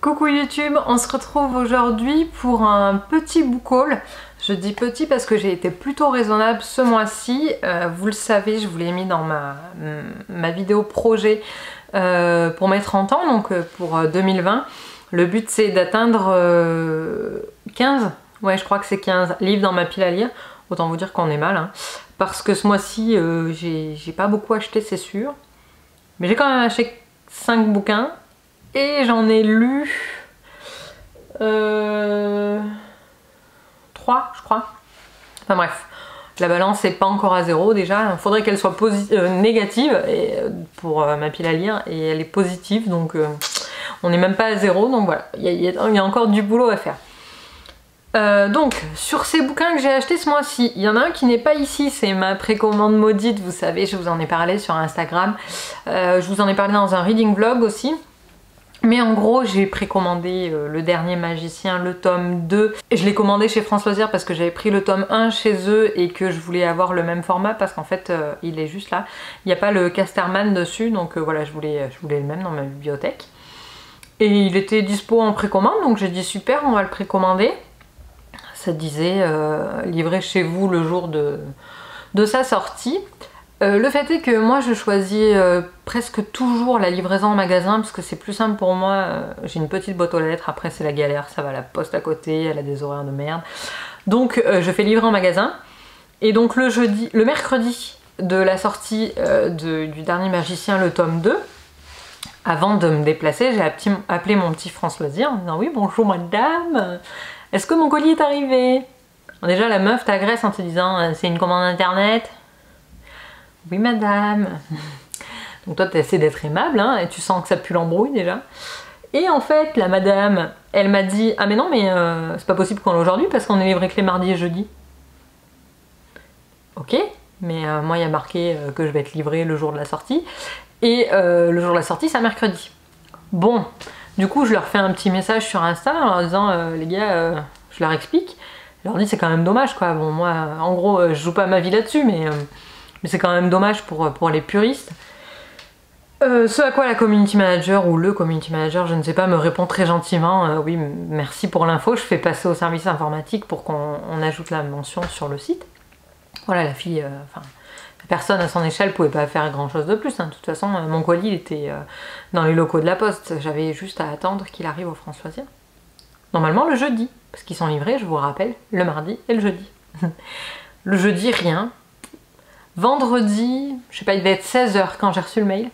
Coucou YouTube, on se retrouve aujourd'hui pour un petit book haul. Je dis petit parce que j'ai été plutôt raisonnable ce mois-ci. Vous le savez, je vous l'ai mis dans ma vidéo projet pour mes 30 ans, donc pour 2020. Le but c'est d'atteindre 15, ouais je crois que c'est 15 livres dans ma pile à lire. Autant vous dire qu'on est mal, hein. Parce que ce mois-ci j'ai pas beaucoup acheté, c'est sûr. Mais j'ai quand même acheté 5 bouquins. Et j'en ai lu 3 je crois. Enfin bref, la balance n'est pas encore à 0 déjà. Il faudrait qu'elle soit négative pour ma pile à lire. Et elle est positive, donc on n'est même pas à 0. Donc voilà, il y a encore du boulot à faire. Donc sur ces bouquins que j'ai achetés ce mois-ci, il y en a un qui n'est pas ici, c'est ma précommande maudite. Vous savez, je vous en ai parlé sur Instagram. Je vous en ai parlé dans un reading vlog aussi. Mais en gros, j'ai précommandé le dernier magicien, le tome 2. Et je l'ai commandé chez France Loisirs parce que j'avais pris le tome 1 chez eux et que je voulais avoir le même format parce qu'en fait, il est juste là. Il n'y a pas le Casterman dessus, donc voilà, je voulais le même dans ma bibliothèque. Et il était dispo en précommande, donc j'ai dit super, on va le précommander. Ça disait livré chez vous le jour de sa sortie. Le fait est que moi je choisis presque toujours la livraison en magasin parce que c'est plus simple pour moi. J'ai une petite boîte aux lettres, après c'est la galère, ça va à la poste à côté, elle a des horaires de merde. Donc je fais livrer en magasin. Et donc le mercredi de la sortie du dernier magicien, le tome 2, avant de me déplacer, j'ai appelé mon petit France Loisirs en disant oui bonjour madame, est-ce que mon colis est arrivé? Déjà la meuf t'agresse en te disant c'est une commande internet. Oui madame. Donc toi tu essaies d'être aimable hein, et tu sens que ça pue l'embrouille déjà. Et en fait la madame elle m'a dit ah mais non mais c'est pas possible qu'on l'ait aujourd'hui parce qu'on est livré que les mardis et jeudis. Ok, mais moi il y a marqué que je vais être livré le jour de la sortie et le jour de la sortie c'est mercredi. Bon, du coup je leur fais un petit message sur Insta en leur disant les gars je leur explique. Je leur dis c'est quand même dommage quoi. Bon moi en gros je joue pas ma vie là-dessus mais c'est quand même dommage pour les puristes. Ce à quoi la community manager ou le community manager, je ne sais pas, me répond très gentiment oui merci pour l'info, je fais passer au service informatique pour qu'on ajoute la mention sur le site. Voilà, la fille, enfin la personne à son échelle pouvait pas faire grand chose de plus hein. De toute façon mon colis il était dans les locaux de la poste, j'avais juste à attendre qu'il arrive au France Loisirs. Normalement le jeudi, parce qu'ils sont livrés, je vous rappelle, le mardi et le jeudi. Le jeudi rien. Vendredi, je sais pas, il devait être 16 h quand j'ai reçu le mail.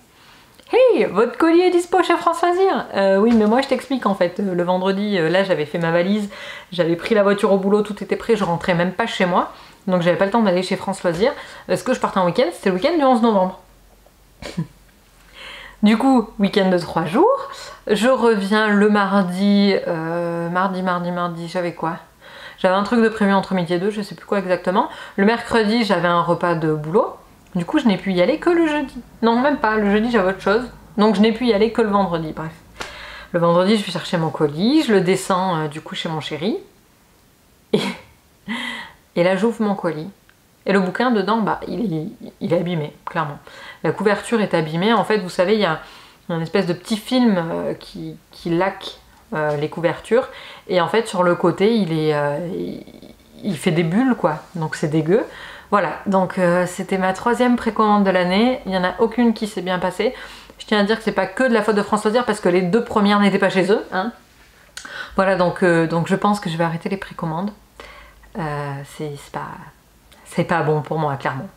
Hey, votre colis est dispo chez France Loisirs. Oui, mais moi je t'explique en fait. Le vendredi, là j'avais fait ma valise, j'avais pris la voiture au boulot, tout était prêt, je rentrais même pas chez moi. Donc j'avais pas le temps d'aller chez France Loisirs. Est-ce que je partais en week-end? C'était le week-end du 11 novembre. Du coup, week-end de 3 jours. Je reviens le mardi, mardi, j'avais quoi? J'avais un truc de prévu entre midi et 2, je sais plus quoi exactement. Le mercredi, j'avais un repas de boulot. Du coup, je n'ai pu y aller que le jeudi. Non, même pas. Le jeudi, j'avais autre chose. Donc, je n'ai pu y aller que le vendredi. Bref. Le vendredi, je vais chercher mon colis. Je le descends du coup chez mon chéri. Et là, j'ouvre mon colis. Et le bouquin dedans, bah, il est abîmé, clairement. La couverture est abîmée. En fait, vous savez, il y a une espèce de petit film qui laque les couvertures et en fait sur le côté il fait des bulles quoi, donc c'est dégueu. Voilà, donc c'était ma 3e précommande de l'année, il n'y en a aucune qui s'est bien passée. Je tiens à dire que c'est pas que de la faute de France Loisirs parce que les 2 premières n'étaient pas chez eux hein. Voilà, donc je pense que je vais arrêter les précommandes. C'est pas bon pour moi clairement.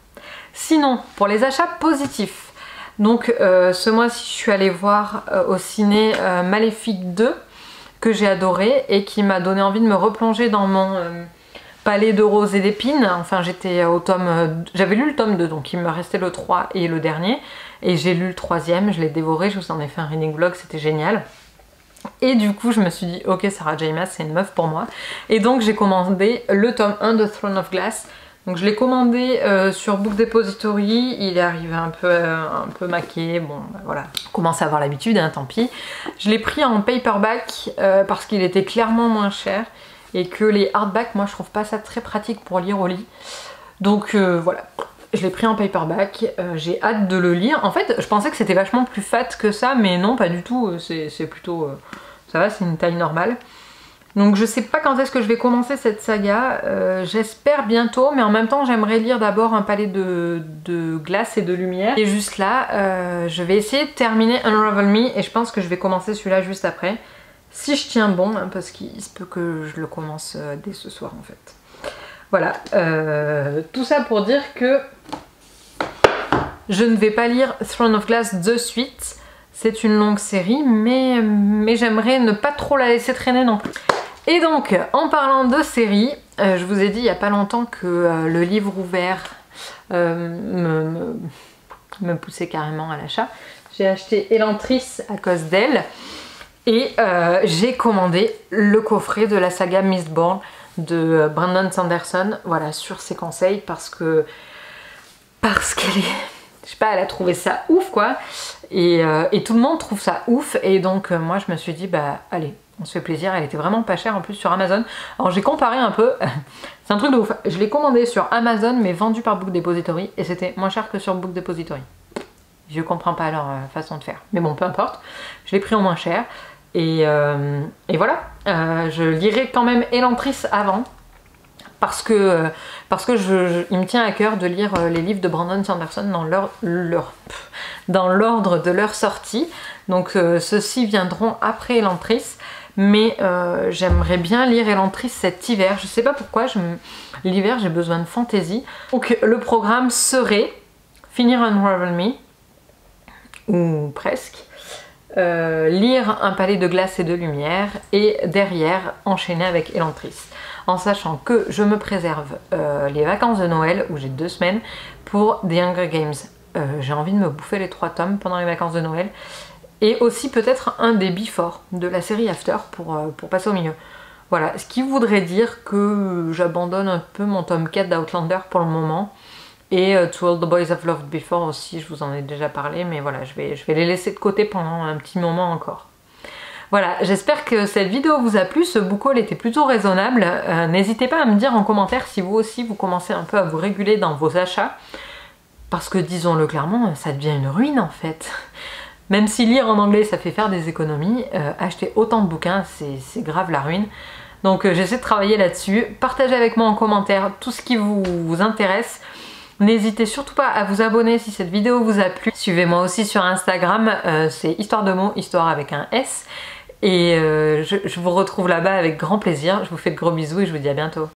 Sinon pour les achats positifs, donc ce mois-ci je suis allée voir au ciné Maléfique 2 que j'ai adoré et qui m'a donné envie de me replonger dans mon palais de roses et d'épines. Enfin j'étais au tome... j'avais lu le tome 2 donc il me restait le 3 et le dernier. Et j'ai lu le 3e, je l'ai dévoré, je vous en ai fait un reading vlog, c'était génial. Et du coup je me suis dit ok Sarah J Maas c'est une meuf pour moi. Et donc j'ai commandé le tome 1 de Throne of Glass. Donc je l'ai commandé sur Book Depository, il est arrivé un peu maqué, bon bah, voilà, on commence à avoir l'habitude, hein, tant pis. Je l'ai pris en paperback parce qu'il était clairement moins cher et que les hardbacks, moi je trouve pas ça très pratique pour lire au lit. Donc voilà, je l'ai pris en paperback, j'ai hâte de le lire. En fait je pensais que c'était vachement plus fat que ça, mais non pas du tout, c'est plutôt ça va, c'est une taille normale. Donc je sais pas quand est-ce que je vais commencer cette saga, j'espère bientôt, mais en même temps j'aimerais lire d'abord Un palais de glace et de lumière. Et juste là, je vais essayer de terminer Unravel Me et je pense que je vais commencer celui-là juste après. Si je tiens bon, hein, parce qu'il se peut que je le commence dès ce soir en fait. Voilà, tout ça pour dire que je ne vais pas lire Throne of Glass de suite. C'est une longue série, mais j'aimerais ne pas trop la laisser traîner non plus. Et donc, en parlant de série, je vous ai dit il n'y a pas longtemps que le livre ouvert me poussait carrément à l'achat. J'ai acheté Elantris à cause d'elle et j'ai commandé le coffret de la saga Mistborn de Brandon Sanderson, voilà, sur ses conseils parce qu'elle est... Je sais pas, elle a trouvé ça ouf quoi, et tout le monde trouve ça ouf, et donc moi je me suis dit bah allez, on se fait plaisir. Elle était vraiment pas chère en plus sur Amazon. Alors j'ai comparé un peu, c'est un truc de ouf, je l'ai commandé sur Amazon mais vendu par Book Depository et c'était moins cher que sur Book Depository. Je comprends pas leur façon de faire, mais bon peu importe, je l'ai pris en moins cher, et voilà, je lirai quand même Elantris avant. Parce que il me tient à cœur de lire les livres de Brandon Sanderson dans l'ordre de leur sortie. Donc ceux-ci viendront après Elantris. Mais j'aimerais bien lire Elantris cet hiver. Je sais pas pourquoi, l'hiver j'ai besoin de fantaisie. Donc le programme serait finir Unravel Me, ou presque. Lire Un palais de glace et de lumière. Et derrière enchaîner avec Elantris. En sachant que je me préserve les vacances de Noël, où j'ai 2 semaines, pour The Hunger Games. J'ai envie de me bouffer les 3 tomes pendant les vacances de Noël. Et aussi peut-être un des before de la série After pour passer au milieu. Voilà, ce qui voudrait dire que j'abandonne un peu mon tome 4 d'Outlander pour le moment. Et To All the Boys I've Loved Before aussi, je vous en ai déjà parlé, mais voilà, je vais les laisser de côté pendant un petit moment encore. Voilà, j'espère que cette vidéo vous a plu, ce book haul était plutôt raisonnable. N'hésitez pas à me dire en commentaire si vous aussi vous commencez un peu à vous réguler dans vos achats. Parce que disons-le clairement, ça devient une ruine en fait. Même si lire en anglais ça fait faire des économies, acheter autant de bouquins c'est grave la ruine. Donc j'essaie de travailler là-dessus. Partagez avec moi en commentaire tout ce qui vous intéresse. N'hésitez surtout pas à vous abonner si cette vidéo vous a plu. Suivez-moi aussi sur Instagram, c'est Histoire de mots, histoire avec un S. Et je vous retrouve là-bas avec grand plaisir. Je vous fais de gros bisous et je vous dis à bientôt.